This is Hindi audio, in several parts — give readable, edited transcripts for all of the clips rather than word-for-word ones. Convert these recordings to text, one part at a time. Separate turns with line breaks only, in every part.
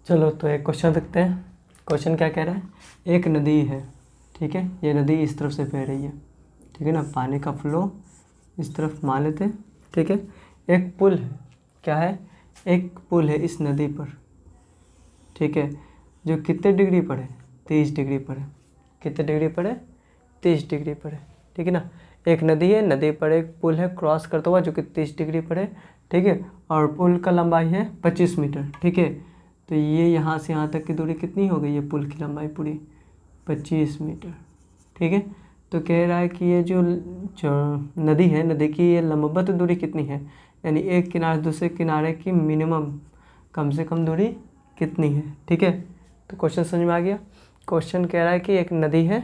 चलो तो एक क्वेश्चन देखते हैं। क्वेश्चन क्या कह रहा है, एक नदी है, ठीक है, ये नदी इस तरफ से बह रही है, ठीक है ना, पानी का फ्लो इस तरफ मान लेते हैं, ठीक है। एक पुल है, क्या है, एक पुल है इस नदी पर, ठीक है, जो कितने डिग्री पर है, 30 डिग्री पर है। कितने डिग्री पर है, 30 डिग्री पर है, ठीक है ना। एक नदी है, नदी पर एक पुल है क्रॉस करता हुआ जो कि 30 डिग्री पर है, ठीक है, और पुल का लंबाई है 25 मीटर, ठीक है। तो ये यहाँ से यहाँ तक की दूरी कितनी हो गई, ये पुल की लंबाई पूरी 25 मीटर, ठीक है। तो कह रहा है कि ये जो नदी है, नदी की ये लंबवत दूरी कितनी है, यानी एक किनारे दूसरे किनारे की मिनिमम कम से कम दूरी कितनी है, ठीक है। तो क्वेश्चन समझ में आ गया। क्वेश्चन कह रहा है कि एक नदी है,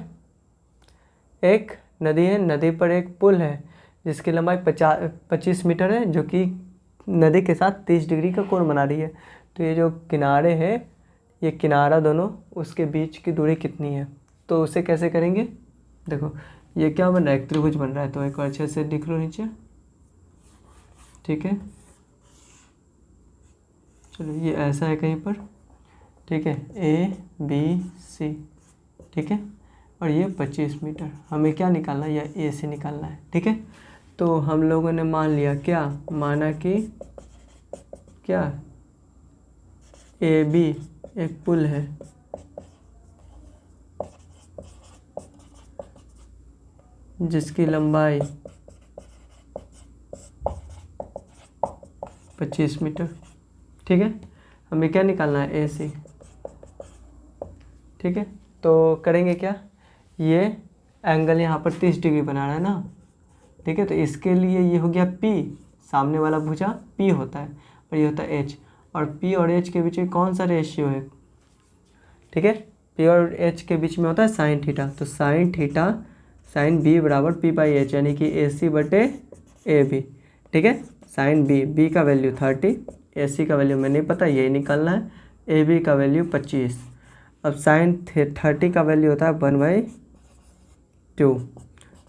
नदी पर एक पुल है जिसकी लंबाई 25 मीटर है, जो कि नदी के साथ 30 डिग्री का कोण बना रही है। तो ये जो किनारे हैं, ये किनारा दोनों, उसके बीच की दूरी कितनी है, तो उसे कैसे करेंगे। देखो ये क्या बन रहा है, एक त्रिभुज बन रहा है, तो एक बार अच्छे से लिख लो नीचे, ठीक है। चलो ये ऐसा है कहीं पर, ठीक है, ABC, ठीक है, और ये 25 मीटर हमें क्या निकालना है, या ए से निकालना है, ठीक है। तो हम लोगों ने मान लिया, क्या माना कि क्या AB एक पुल है, जिसकी लंबाई 25 मीटर, ठीक है। हमें क्या निकालना है, AC, ठीक है। तो करेंगे क्या, ये एंगल यहाँ पर 30 डिग्री बना रहा है ना, ठीक है। तो इसके लिए ये हो गया P, सामने वाला भुजा P होता है और ये होता है H, और P और H के बीच में कौन सा रेशियो है, ठीक है, P और H के बीच में होता है साइन थीटा। तो साइन B बराबर P/H, यानी कि AC/AB, ठीक है। साइन B का वैल्यू 30, AC का वैल्यू मैं नहीं पता, यही निकालना है, AB का वैल्यू 25। अब साइन 30 का वैल्यू होता है 1/2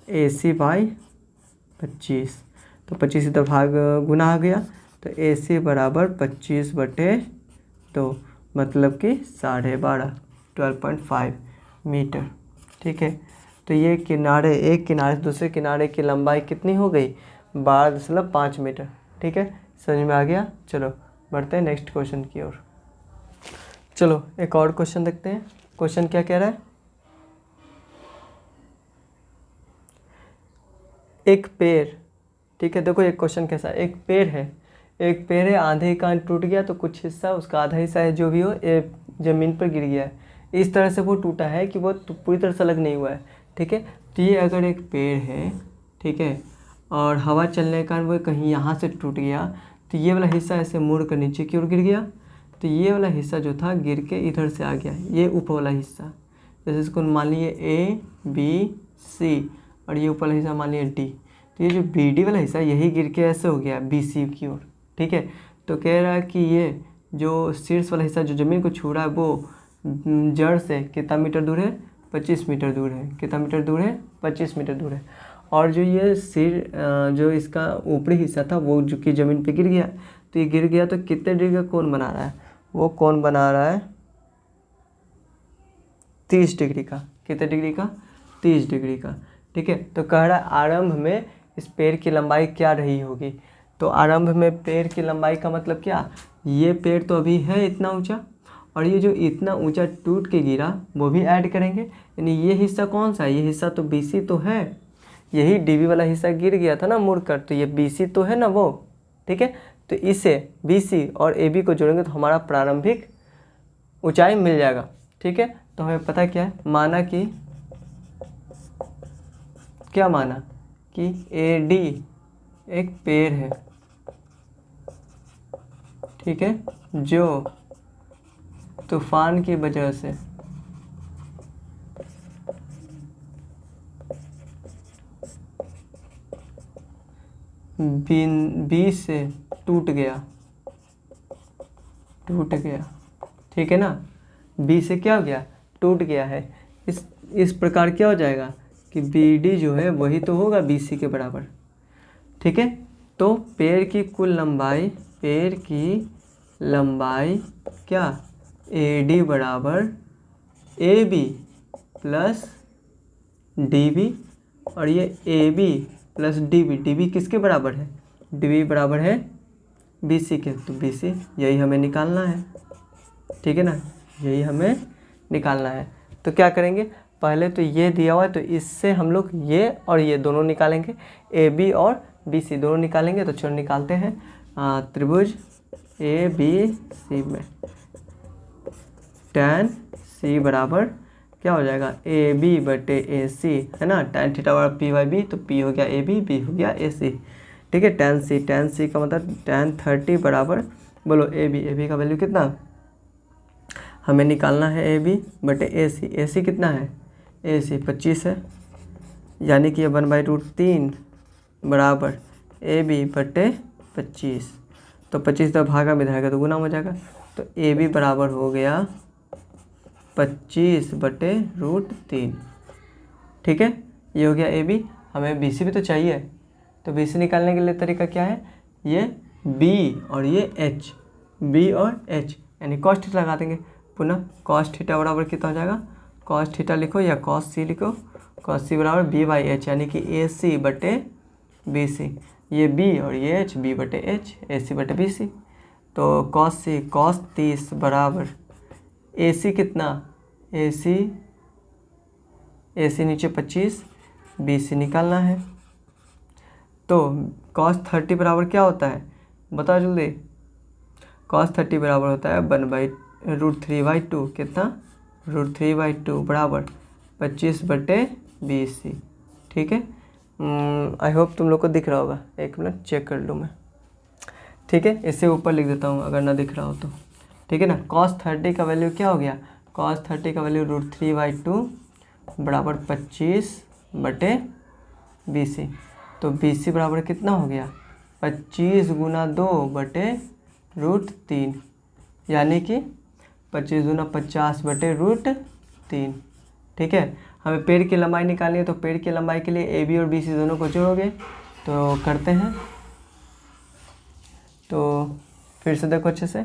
AC/25, तो 25 इधर भाग गुना आ गया, तो AC बराबर 25/2, मतलब कि 12.5 मीटर, ठीक है। तो ये किनारे, एक किनारे से दूसरे किनारे की लंबाई कितनी हो गई, 12.5 मीटर, ठीक है। समझ में आ गया। चलो बढ़ते हैं नेक्स्ट क्वेश्चन की ओर। चलो एक और क्वेश्चन देखते हैं। क्वेश्चन क्या कह रहा है, एक पेड़, ठीक है, देखो एक क्वेश्चन कैसा है, एक पेड़ है, आधे का टूट गया, तो कुछ हिस्सा, उसका आधा हिस्सा है जो भी हो, ये ज़मीन पर गिर गया है, इस तरह से वो टूटा है कि वो पूरी तरह से अलग नहीं हुआ है, ठीक है। तो ये अगर एक पेड़ है, ठीक है, और हवा चलने के कारण वो कहीं यहाँ से टूट गया, तो ये वाला हिस्सा ऐसे मुड़ कर नीचे की ओर गिर गया, तो ये वाला हिस्सा जो था गिर के इधर से आ गया, ये ऊपर वाला हिस्सा, जैसे इसको मान लिए ABC, और ये ऊपर वाला हिस्सा मान लिए D, तो ये जो BD वाला हिस्सा यही गिर के ऐसे हो गया BC की ओर, ठीक है। तो कह रहा है कि ये जो शीर्ष वाला हिस्सा जो ज़मीन को छू रहा है, वो जड़ से कितना मीटर दूर है, 25 मीटर दूर है। कितना मीटर दूर है, 25 मीटर दूर है। और जो ये सिर, जो इसका ऊपरी हिस्सा था, वो जो कि ज़मीन पे गिर गया, तो ये गिर गया तो कितने डिग्री का कोण बना रहा है, वो कोण बना रहा है 30 डिग्री का। कितने डिग्री का, 30 डिग्री का, ठीक है। तो कह रहा है आरंभ में इस पेड़ की लंबाई क्या रही होगी। तो आरंभ में पेड़ की लंबाई का मतलब क्या, ये पेड़ तो अभी है इतना ऊंचा, और ये जो इतना ऊंचा टूट के गिरा वो भी ऐड करेंगे, यानी ये हिस्सा कौन सा है, ये हिस्सा तो BC तो है, यही DB वाला हिस्सा गिर गया था ना मुड़कर, तो ये BC तो है ना वो, ठीक है। तो इसे BC और AB को जोड़ेंगे तो हमारा प्रारंभिक ऊंचाई मिल जाएगा, ठीक है। तो हमें पता क्या है, माना कि क्या माना कि AD एक पेड़ है, ठीक है, जो तूफान की वजह से B से टूट गया, ठीक है ना, B से क्या हो गया, टूट गया है। इस प्रकार क्या हो जाएगा कि BD जो है वही तो होगा BC के बराबर, ठीक है। तो पेड़ की कुल लंबाई, क्या ए डी बराबर A B plus D B, और ये A B plus D B किसके बराबर है? डी बी बराबर है बी सी के, तो बी सी यही हमें निकालना है, ठीक है ना, यही हमें निकालना है। तो क्या करेंगे, पहले तो ये दिया हुआ है तो इससे हम लोग ये और ये दोनों निकालेंगे, ए बी और बी सी दोनों निकालेंगे। तो चलो निकालते हैं। त्रिभुज ए बी सी में tan सी बराबर क्या हो जाएगा, ए बी बटे ए सी, है ना, tan थीटा बराबर पी बाई बी, तो पी हो गया ए बी, बी हो गया ए सी, ठीक है। tan सी का मतलब tan 30 बराबर, बोलो ए बी का वैल्यू कितना हमें निकालना है, ए बी बटे ए सी कितना है, ए सी 25 है, यानी कि ये 1/√3 बराबर ए बी बटे 25, तो 25 तो भागा में रहेगा तो गुना हो जाएगा, तो ए बी बराबर हो गया 25/√3, ठीक है। ये हो गया ए बी। हमें बी सी भी तो चाहिए, तो बी सी निकालने के लिए तरीका क्या है, ये बी और ये एच, बी और एच यानी कॉस थीटा लगा देंगे। पुनः कॉस थीटा बराबर कितना हो जाएगा, कॉस थीटा लिखो या कॉस सी लिखो, कॉस सी बराबर बी बाई एच, यानी कि ए सी बटे बी सी, ये बी और ये एच, बी बटे एच, ए सी बटे बी सी। तो कॉस सी कॉस 30 बराबर ए सी कितना, ए सी नीचे 25, बी सी निकालना है। तो कॉस 30 बराबर क्या होता है बताओ जल्दी, कॉस 30 बराबर होता है 1/√3/2, कितना √3/2 बराबर 25/BC, ठीक है। आई होप तुम लोग को दिख रहा होगा, एक मिनट चेक कर लूँ मैं, ठीक है। इससे ऊपर लिख देता हूँ अगर ना दिख रहा हो तो, ठीक है ना। cos 30 का वैल्यू क्या हो गया, cos 30 का वैल्यू √3/2 बराबर 25/BC, तो BC बराबर कितना हो गया 25 गुना 2/√3, यानी कि 25 गुना 50/√3, ठीक है। हमें पेड़ की लंबाई निकालनी है, तो पेड़ की लंबाई के लिए ए बी और बी सी दोनों को जोड़ोगे, तो करते हैं। तो फिर से देखो अच्छे से,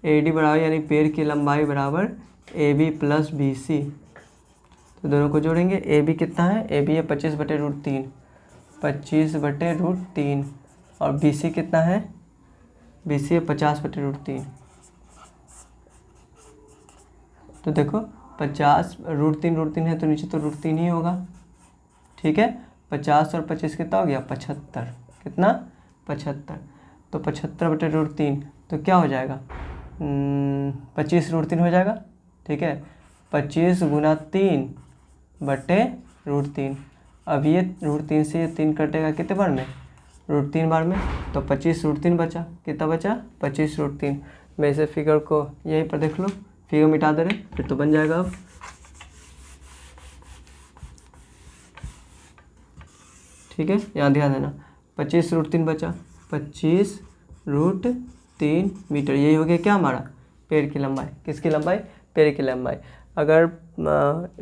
ए डी बराबर यानी पेड़ की लंबाई बराबर A B plus B C, तो दोनों को जोड़ेंगे। ए बी कितना है, ए बी है 25/√3, 25/√3, और बी सी कितना है, बी सी है 50/√3। तो देखो 50√3 है तो नीचे तो √3 ही होगा, ठीक है। 50 और 25 कितना हो गया 75, कितना 75, तो 75/√3 तो क्या हो जाएगा 25√3 हो जाएगा, ठीक है। 25 गुना 3/√3, अब ये √3 से ये 3 कटेगा कितने बार में, √3 बार में, तो 25√3 बचा, कितना बचा 25√3। मैं इसे फिगर को यहीं पर देख लो, फिगर मिटा दे रहे फिर तो बन जाएगा अब, ठीक है। यहाँ ध्यान देना 25√3 बचा, 25√3 मीटर, यही हो गया क्या हमारा पेड़ की लंबाई। किसकी लंबाई, पेड़ की लंबाई। अगर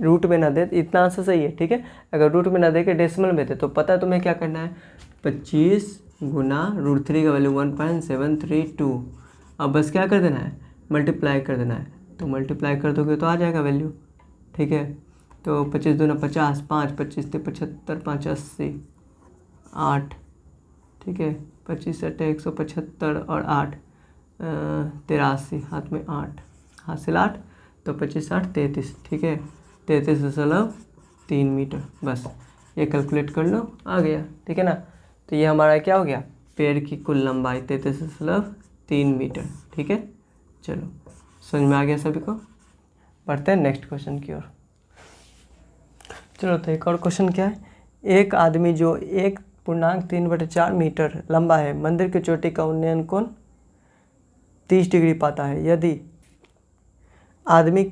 रूट में ना दे, इतना आंसर सही है, ठीक है। अगर रूट में ना दे के डेसिमल में दे तो पता है तुम्हें क्या करना है, 25 गुना √3 का वैल्यू 1.732, अब बस क्या कर देना है मल्टीप्लाई कर देना है, तो मल्टीप्लाई कर दोगे तो आ जाएगा वैल्यू, ठीक है। तो 25 दूना 50, 5 25 से 75, 5 80, 8, ठीक है। 25 से 175 और 8 83, हाथ में 8, हाथ से 8, तो 25 8 33, ठीक है। 33.3 मीटर, बस ये कैलकुलेट कर लो, आ गया, ठीक है ना। तो ये हमारा क्या हो गया, पेड़ की कुल लंबाई 33.3 मीटर, ठीक है। चलो समझ में आ गया सभी को, बढ़ते हैं नेक्स्ट क्वेश्चन की ओर। चलो तो एक और क्वेश्चन क्या है, एक आदमी जो 1.3/4 मीटर लंबा है, मंदिर की चोटी का उन्नयन कोण 30 डिग्री पाता है। यदि आदमी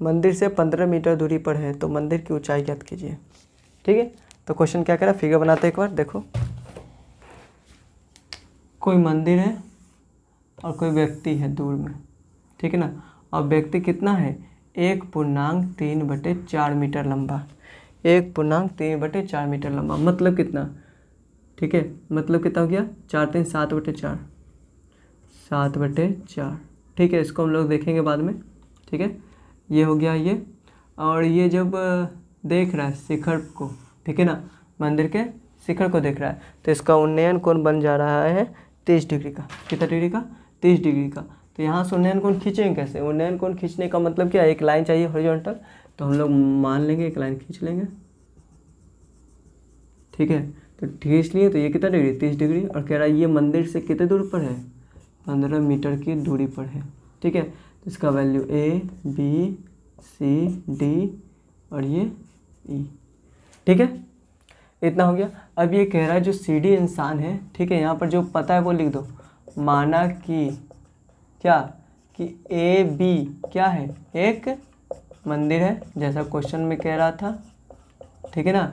मंदिर से 15 मीटर दूरी पर है तो मंदिर की ऊंचाई ज्ञात कीजिए, ठीक है। तो क्वेश्चन क्या कह रहा है, फिगर बनाते हैं एक बार, देखो कोई मंदिर है और कोई व्यक्ति है दूर में, ठीक है ना, और व्यक्ति कितना है 1.3/4 मीटर लंबा, 1.3/4 मीटर लंबा, मतलब कितना, ठीक है, मतलब कितना हो गया 4 3 7/4, 7/4, ठीक है। इसको हम लोग देखेंगे बाद में, ठीक है, ये हो गया ये। और ये जब देख रहा है शिखर को, ठीक है ना, मंदिर के शिखर को देख रहा है, तो इसका उन्नयन कोण बन जा रहा है 30 डिग्री का। कितना डिग्री का? 30 डिग्री का। तो यहाँ से उन्नयन कोण खींचेंगे कैसे? उन्नयन कोण खींचने का मतलब क्या है? एक लाइन चाहिए हॉरिजॉन्टल, तो हम लोग मान लेंगे एक लाइन खींच लेंगे, ठीक है। तो खींच लिए, तो ये कितना डिग्री? 30 डिग्री। और कह रहा है ये मंदिर से कितने दूर पर है? 15 मीटर की दूरी पर है, ठीक है। तो इसका value A B C D और ये E, ठीक है। इतना हो गया। अब ये कह रहा है जो CD इंसान है, ठीक है, यहाँ पर जो पता है वो लिख दो। माना कि क्या कि AB क्या है? एक मंदिर है, जैसा क्वेश्चन में कह रहा था, ठीक है ना।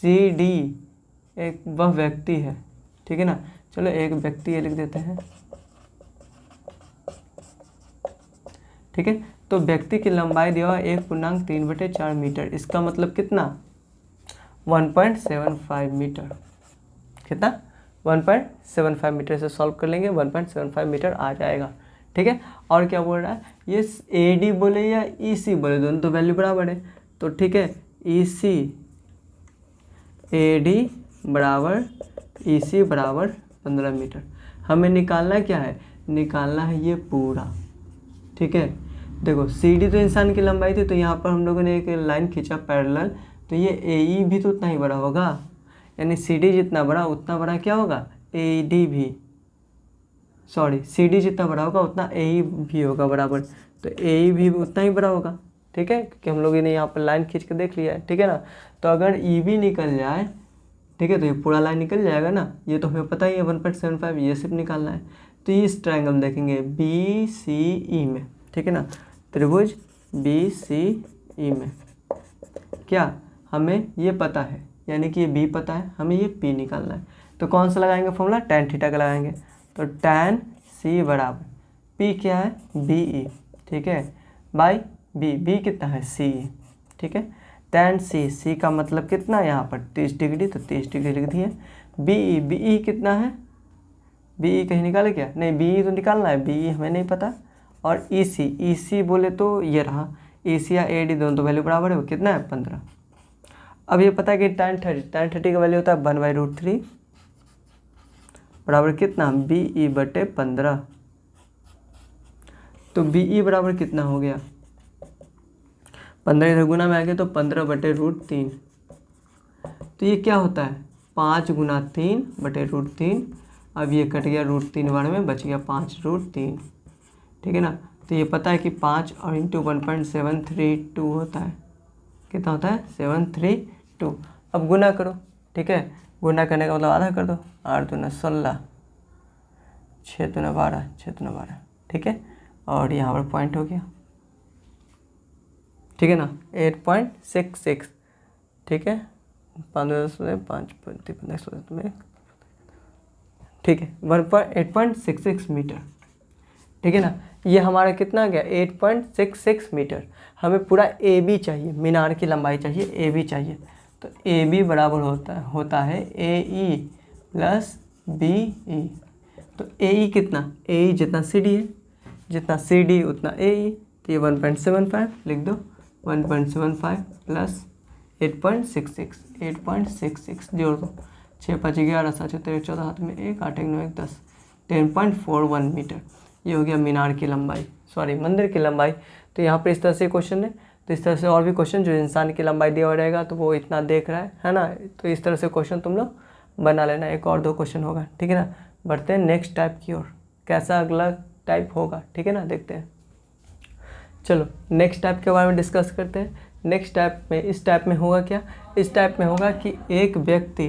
CD एक वह व्यक्ति है, ठीक है ना। चलो एक व्यक्ति ये लिख देते हैं, ठीक है। तो व्यक्ति की लंबाई दिया हुआ 1.3/4 मीटर। इसका मतलब कितना? 1.75 मीटर। कितना? 1.75 मीटर से सॉल्व कर लेंगे, 1.75 मीटर आ जाएगा, ठीक है। और क्या बोल रहा है? ये AD बोले या EC बोले, दोनों तो वैल्यू बराबर है, तो ठीक है। AD बराबर EC बराबर 15 मीटर। हमें निकालना क्या है? निकालना है ये पूरा, ठीक है। देखो CD तो इंसान की लंबाई थी, तो यहाँ पर हम लोगों ने एक लाइन खींचा पैरेलल, तो ये AE भी तो उतना ही बड़ा होगा, यानी CD जितना बड़ा उतना बड़ा क्या होगा? AD भी, सॉरी CD जितना बड़ा होगा उतना AE भी होगा बराबर, तो AE भी उतना ही बड़ा होगा, ठीक है, क्योंकि हम लोगों ने यहाँ पर लाइन खींच के देख लिया है, ठीक है ना। तो अगर EB निकल जाए, ठीक है, तो ये पूरा लाइन निकल जाएगा ना, ये तो हमें पता ही है 1.75, ये सिर्फ निकालना है। तो ये इस ट्रायंगल देखेंगे BCE में, ठीक है ना, त्रिभुज BCE में क्या हमें ये पता है, यानी कि ये B पता है, हमें ये P निकालना है। तो कौन सा लगाएंगे फॉर्मूला? tan थीटा का लगाएंगे। तो tan C बराबर P क्या है? BE, ठीक है, बाई B कितना है? CE, ठीक है। tan C का मतलब कितना है यहाँ पर? 30 डिग्री, तो 30 डिग्री लिख दिए। BE कितना है? BE कहीं निकाले क्या? नहीं, BE तो निकालना है, BE हमें नहीं पता। और EC बोले तो ये रहा, EC या AD दोनों तो वैल्यू बराबर है, वो कितना है? 15। अब ये पता है कि tan 30 का वैल्यू होता है 1/√3 बराबर कितना? BE/15। तो BE बराबर कितना हो गया? 15 इधर गुना में आ गया, तो 15/√3। तो ये क्या होता है? 5 गुना 3/√3। अब ये कट गया √3 बार में, बच गया 5√3, ठीक है ना। तो ये पता है कि 5 और इंटू 1.732 होता है। कितना होता है? 732। अब गुना करो, ठीक है, गुना करने का मतलब आधा कर दो, 8 दूना 16, 6 दूना 12, 6 दूना 12, ठीक है। और यहाँ पर पॉइंट हो गया, ठीक है ना, 8.66, ठीक है, 15 में, ठीक है, 8.66 मीटर, ठीक है ना। ये हमारा कितना गया? 8.66 मीटर। हमें पूरा AB चाहिए, मीनार की लंबाई चाहिए, AB चाहिए। तो AB बराबर होता है AE प्लस BE। तो AE कितना? AE जितना CD है, जितना CD उतना AE, तो ये 1.75 लिख दो, 1.75 प्लस 8.66 जोड़ दो, 6 5 11 7 13 14, हाथ में 1 8 1 9 1 10, 10.41 मीटर। ये हो गया मीनार की लंबाई, सॉरी मंदिर की लंबाई। तो यहाँ पर इस तरह से क्वेश्चन है। तो इस तरह से और भी क्वेश्चन, जो इंसान की लंबाई दिया हुआ रहेगा तो वो इतना देख रहा है ना, तो इस तरह से क्वेश्चन तुम लोग बना लेना। एक और 2 क्वेश्चन होगा, ठीक है ना। बढ़ते हैं नेक्स्ट टाइप की ओर, कैसा अगला टाइप होगा, ठीक है ना, देखते हैं। चलो नेक्स्ट टाइप के बारे में डिस्कस करते हैं। नेक्स्ट टाइप में, इस टाइप में होगा क्या? इस टाइप में होगा कि एक व्यक्ति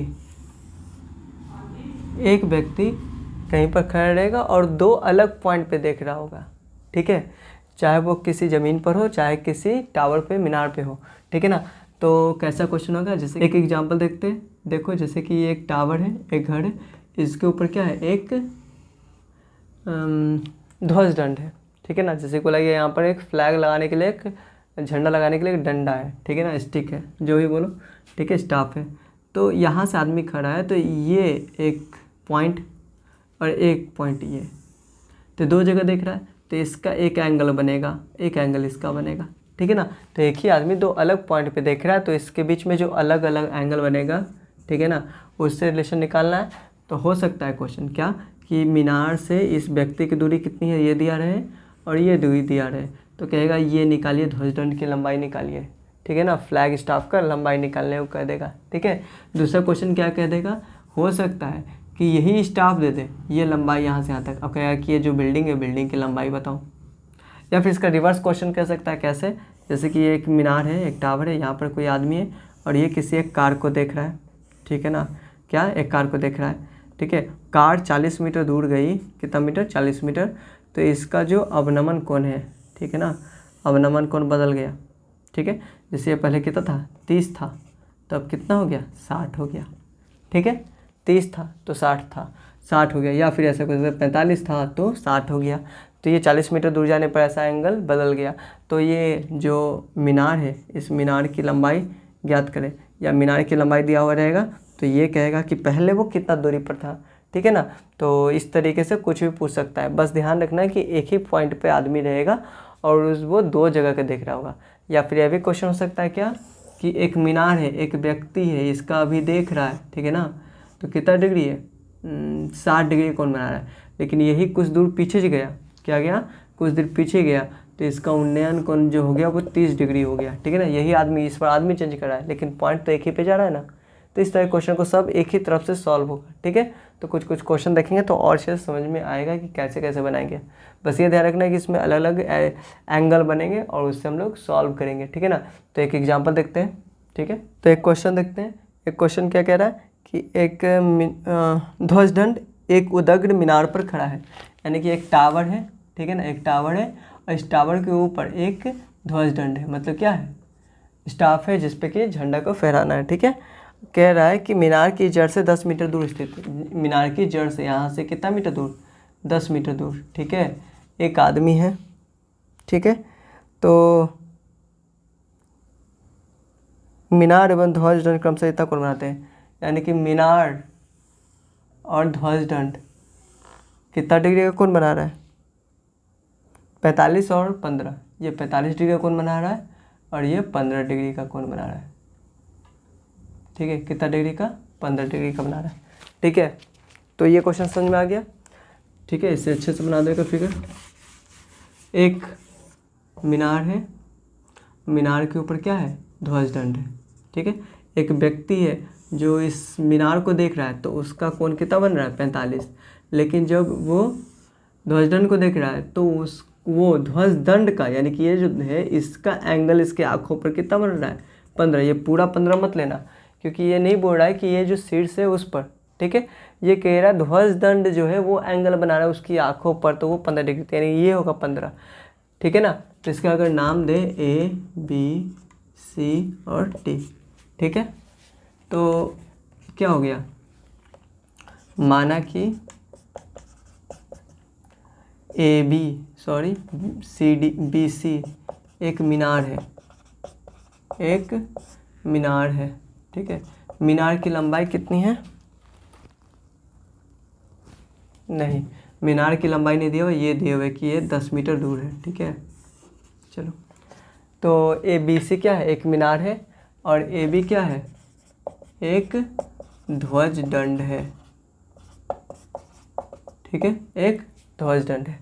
कहीं पर खड़ा रहेगा और 2 अलग पॉइंट पे देख रहा होगा, ठीक है, चाहे वो किसी ज़मीन पर हो, चाहे किसी टावर पे, मीनार पे हो, ठीक है ना। तो कैसा क्वेश्चन होगा? जैसे एक एग्जांपल देखते हैं। देखो जैसे कि ये एक टावर है, एक घर है, इसके ऊपर क्या है? एक ध्वज दंड है, ठीक है ना। जैसे को लगे यहाँ पर एक फ्लैग लगाने के लिए, एक झंडा लगाने के लिए एक डंडा है, ठीक है ना, स्टिक है, जो भी बोलो, ठीक है, स्टाफ है। तो यहाँ से आदमी खड़ा है, तो ये एक पॉइंट और एक पॉइंट ये, तो 2 जगह देख रहा है। तो इसका एक एंगल बनेगा, एक एंगल इसका बनेगा, ठीक है ना। तो एक ही आदमी दो अलग पॉइंट पे देख रहा है, तो इसके बीच में जो अलग अलग एंगल बनेगा, ठीक है ना, उससे रिलेशन निकालना है। तो हो सकता है क्वेश्चन क्या कि मीनार से इस व्यक्ति की दूरी कितनी है, ये दिया रहे और ये दूरी दिया रहे, तो कहेगा ये निकालिए, ध्वजदंड की लंबाई निकालिए, ठीक है ना, फ्लैग स्टाफ का लंबाई निकालने को कह देगा, ठीक है। दूसरा क्वेश्चन क्या कह देगा, हो सकता है कि यही स्टाफ दे दे, ये लंबाई यहाँ से यहाँ तक, अब कहेगा कि ये जो बिल्डिंग है, बिल्डिंग की लंबाई बताओ। या फिर इसका रिवर्स क्वेश्चन कह सकता है, कैसे, जैसे कि ये एक मीनार है, एक टावर है, यहाँ पर कोई आदमी है और ये किसी एक कार को देख रहा है, ठीक है ना, क्या एक कार को देख रहा है, ठीक है। कार 40 मीटर दूर गई, कितना मीटर, 40 मीटर, तो इसका जो अवनमन कोण है, ठीक है ना, अवनमन कोण बदल गया, ठीक है। जैसे ये पहले कितना था, 30 था, तो अब कितना हो गया, 60 हो गया, ठीक है। 30 था तो 60 था, 60 हो गया। या फिर ऐसा कुछ 45 था तो 60 हो गया, तो ये 40 मीटर दूर जाने पर ऐसा एंगल बदल गया। तो ये जो मीनार है, इस मीनार की लंबाई ज्ञात करें, या मीनार की लंबाई दिया हुआ रहेगा तो ये कहेगा कि पहले वो कितना दूरी पर था, ठीक है ना। तो इस तरीके से कुछ भी पूछ सकता है, बस ध्यान रखना है कि एक ही पॉइंट पे आदमी रहेगा और वो दो जगह का देख रहा होगा। या फिर यह भी क्वेश्चन हो सकता है क्या कि एक मीनार है, एक व्यक्ति है, इसका अभी देख रहा है, ठीक है ना, तो कितना डिग्री है, 60 डिग्री कौन बना रहा है, लेकिन यही कुछ दूर पीछे से गया, क्या गया, कुछ दूर पीछे गया, तो इसका उन्नयन कोण जो हो गया वो 30 डिग्री हो गया, ठीक है ना। यही आदमी, इस पर आदमी चेंज कर रहा है, लेकिन पॉइंट तो एक ही पे जा रहा है ना। तो इस तरह क्वेश्चन को सब एक ही तरफ से सॉल्व होगा, ठीक है। तो कुछ कुछ क्वेश्चन देखेंगे तो और चीज़ समझ में आएगा कि कैसे कैसे बनाएंगे। बस ये ध्यान रखना है कि इसमें अलग अलग एंगल बनेंगे और उससे हम लोग सॉल्व करेंगे, ठीक है ना। तो एक एग्जाम्पल देखते हैं, ठीक है। तो एक क्वेश्चन देखते हैं। एक क्वेश्चन क्या कह रहा है कि एक ध्वजदंड एक उदग्र मीनार पर खड़ा है, यानी कि एक टावर है, ठीक है ना, एक टावर है और इस टावर के ऊपर एक ध्वजदंड है, मतलब क्या है, स्टाफ है जिस पे कि झंडा को फहराना है, ठीक है। कह रहा है कि मीनार की जड़ से 10 मीटर दूर स्थित है, मीनार की जड़ से यहाँ से कितना मीटर दूर, 10 मीटर दूर, ठीक है। एक आदमी है, ठीक है। तो मीनार एवं ध्वजदंड क्रम से इतना कोण बनाते हैं, यानी कि मीनार और ध्वजदंड कितना डिग्री का कोण बना रहा है, 45 और 15, ये 45 डिग्री का कोण बना रहा है और ये 15 डिग्री का कोण बना रहा है, ठीक है। कितना डिग्री का, 15 डिग्री का बना रहा है, ठीक है। तो ये क्वेश्चन समझ में आ गया, ठीक है। इसे अच्छे से बना देगा फिगर। एक मीनार है, मीनार के ऊपर क्या है, ध्वजदंड है, ठीक है। एक व्यक्ति है जो इस मीनार को देख रहा है, तो उसका कोण कितना बन रहा है, 45। लेकिन जब वो ध्वजदंड को देख रहा है तो वो ध्वजदंड का, यानी कि ये जो है इसका एंगल इसके आँखों पर कितना बन रहा है, 15। ये पूरा 15 मत लेना, क्योंकि ये नहीं बोल रहा है कि ये जो शीर्ष है उस पर, ठीक है। ये कह रहा है ध्वजदंड जो है वो एंगल बना रहा है उसकी आँखों पर, तो वो 15 डिग्री, यानी ये होगा 15, ठीक है ना। तो इसका अगर नाम दे A B C और D, ठीक है, तो क्या हो गया, माना कि BC एक मीनार है, एक मीनार है, ठीक है। मीनार की लंबाई कितनी है, नहीं, मीनार की लंबाई नहीं दिया हुआ, ये दिया हुआ है कि ये 10 मीटर दूर है, ठीक है। चलो, तो ABC क्या है, एक मीनार है, और AB क्या है, एक ध्वजदंड है, ठीक है, एक ध्वजदंड है,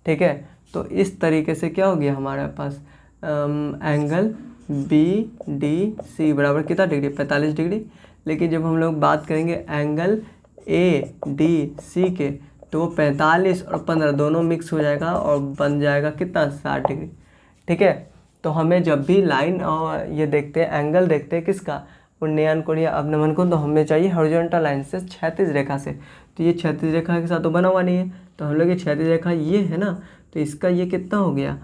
ठीक है। तो इस तरीके से क्या हो गया हमारे पास, एंगल BDC बराबर कितना डिग्री, 45 डिग्री। लेकिन जब हम लोग बात करेंगे एंगल ADC के, तो वो 45 और 15 दोनों मिक्स हो जाएगा और बन जाएगा कितना, 60 डिग्री, ठीक है। तो हमें जब भी लाइन और ये देखते हैं, एंगल देखते हैं किसका, उन्नयन कोण या अवनमन कोण, तो हमें चाहिए हॉरिजॉन्टल लाइन से, क्षैतिज रेखा से। तो ये क्षैतिज रेखा के साथ तो बना हुआ नहीं है, तो हम लोग ये क्षैतिज रेखा ये है ना, तो इसका ये कितना हो गया,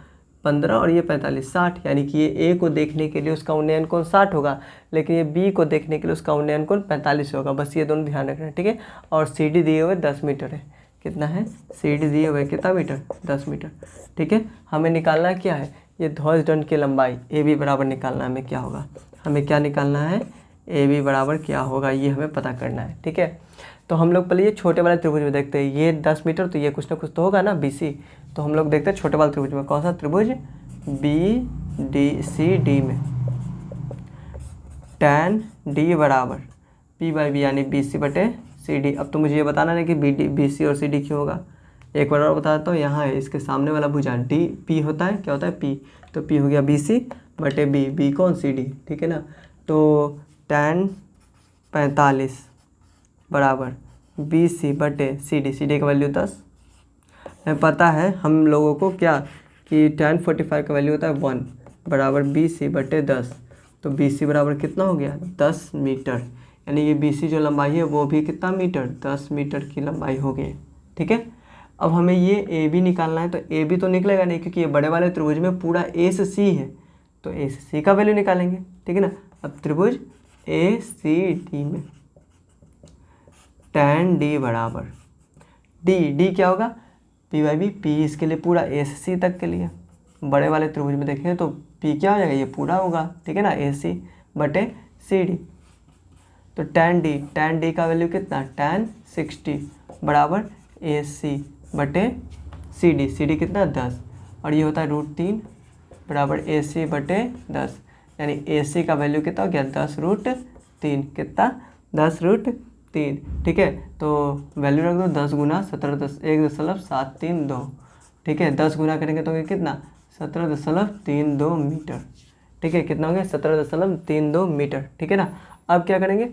15 और ये 45, 60, यानी कि ये A को देखने के लिए उसका उन्नयन कोण 60 होगा, लेकिन ये B को देखने के लिए उसका उन्नयन कोण 45 होगा। बस ये दोनों ध्यान रखना है, ठीक है। और CD दिए हुए 10 मीटर है, कितना है, CD दिए हुए कितना मीटर, 10 मीटर, ठीक है। हमें निकालना क्या है, ये ध्वजदंड की लंबाई AB बराबर निकालना है हमें, क्या होगा, हमें क्या निकालना है, ए बी बराबर क्या होगा, ये हमें पता करना है। ठीक है, तो हम लोग पहले ये छोटे वाले त्रिभुज में देखते हैं। ये 10 मीटर, तो ये कुछ ना कुछ तो होगा ना, BC। तो हम लोग देखते हैं छोटे वाले त्रिभुज में, कौन सा त्रिभुज, BCD में tan D बराबर P/B यानी BC/CD। अब तो मुझे ये बताना है कि BC और CD क्यों होगा। एक बार और बताता हूँ, यहाँ है इसके सामने वाला भुजा P होता है, क्या होता है P, तो P हो गया BC/B, B कौन CD, ठीक है ना। तो tan 45 बराबर BC/CD, CD का वैल्यू 10 है, पता है हम लोगों को क्या कि tan 45 का वैल्यू होता है 1 बराबर BC/10। तो BC बराबर कितना हो गया, 10 मीटर, यानी ये BC जो लंबाई है वो भी कितना मीटर, 10 मीटर की लंबाई हो गई। ठीक है, अब हमें ये AB निकालना है। तो AB तो निकलेगा नहीं, क्योंकि ये बड़े वाले त्रिभुज में पूरा A से C है, तो A से C का वैल्यू निकालेंगे। ठीक है ना, अब त्रिभुज ACD में tan D बराबर D क्या होगा, P/B, P इसके लिए पूरा A से C तक के लिए। बड़े वाले त्रिभुज में देखें तो P क्या हो जाएगा, ये पूरा होगा। ठीक है ना, AC/CD। तो tan D का वैल्यू कितना, tan 60 बराबर AC/CD, CD कितना 10, और ये होता है √3 बराबर AC/10, यानी AC का वैल्यू कितना हो गया, 10√3, कितना 10√3। ठीक है, तो वैल्यू रख दो 10 गुना 17.1.732। ठीक है, 10 गुना करेंगे तो कितना, 17.32 मीटर। ठीक है, कितना हो गया, 17.32 मीटर। ठीक है ना, अब क्या करेंगे,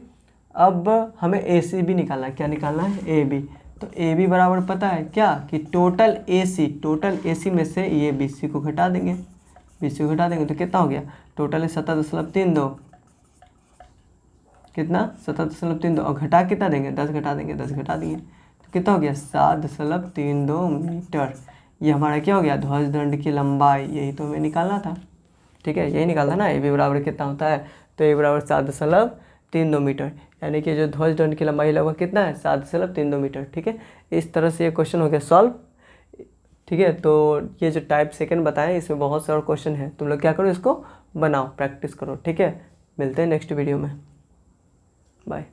अब हमें AC भी निकालना है। क्या निकालना है, AB। तो AB बराबर पता है क्या कि टोटल AC में से ये BC को घटा देंगे, तो कितना हो गया, टोटल है 17.32, कितना 17.32, और घटा कितना देंगे, 10 घटा देंगे, तो कितना हो गया 7.32 मीटर। ये हमारा क्या हो गया, ध्वज दंड की लंबाई, यही तो हमें निकालना था। ठीक है, यही निकालना ना, AB बराबर कितना होता है, तो A बराबर 7.32 मीटर, यानी कि जो ध्वज दंड की लंबाई लगभग कितना है, 7.32 मीटर। ठीक है, इस तरह से ये क्वेश्चन हो गया सॉल्व। ठीक है, तो ये जो टाइप सेकंड बताएं, इसमें बहुत सारे क्वेश्चन है, तुम लोग क्या करो, इसको बनाओ, प्रैक्टिस करो। ठीक है, मिलते हैं नेक्स्ट वीडियो में, बाय।